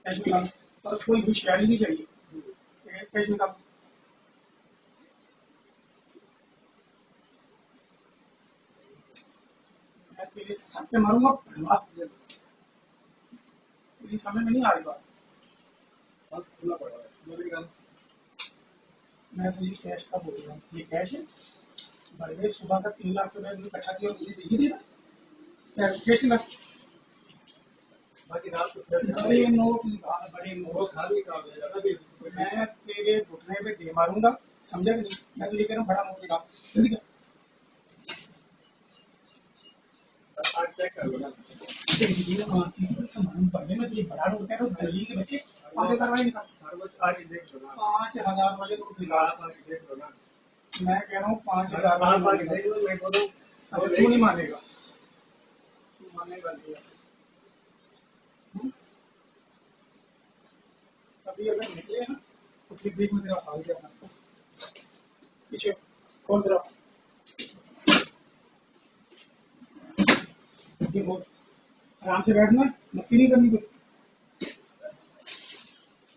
Cash निकालो, और कोई होशियारी नहीं चाहिए, कैश निकालो। मैं तेरे सर पे मारूंगा भड़वा, तेरी समझ में नहीं आ रही बात। मैं तुझे कैश का बोल रहा हूँ, ये कैश है भाई, सुबह का 3 लाख रुपए इकट्ठा किया, मुझे दे ही देना कैश निकाल। बाकी रात को बड़े नोट बड़े नोट मैं तेरे घुटने पे दे मारूंगा, समझा कि नहीं? मैं तुझे कह रहा हूँ बड़ा नोट निकाल जल्दी कर। सामान पड़ने में तुझे बड़ा नोट कह रहा हूँ, दिल्ली के बच्चे 5,000 वाले निकाल, 5,000 वाले नोट निकाल। मैं कह रहा हूँ 5,000 वाले तू नहीं मानेगा, तू मानेगा नहीं ऐसे। अभी अगर निकले ना तो फिर देख मैं तेरा हाल क्या करता हूँ। पीछे कौन तेरा ये बहुत आराम से बैठना, मस्ती नहीं करनी कुछ।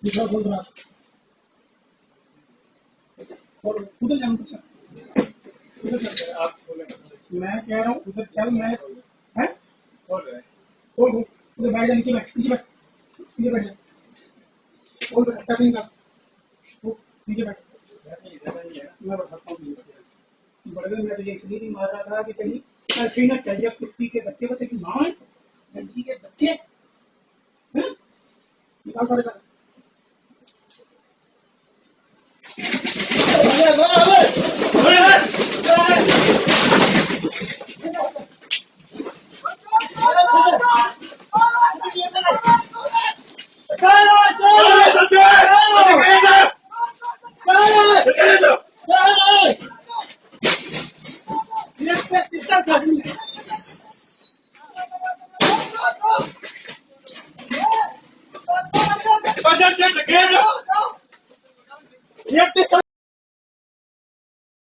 दूसरा बोल रहा और उधर जाऊँ कुछ उधर चल, आप मैं कह रहा हूँ उधर चल। मैं है बोल उधर बैठ जा, नीचे बैठ, नीचे बैठ, नीचे बैठ जा, बोल पैसे निकाल, नीचे बैठ। मैं बताता हूँ बड़े मैं तुझे इसलिए नहीं मार रहा था कि कहीं ऐसे ना चल जा कुत्ती के बच्चे को, तेरी माँ है गंजी के बच्चे हैं? निकाल सारे पैसे।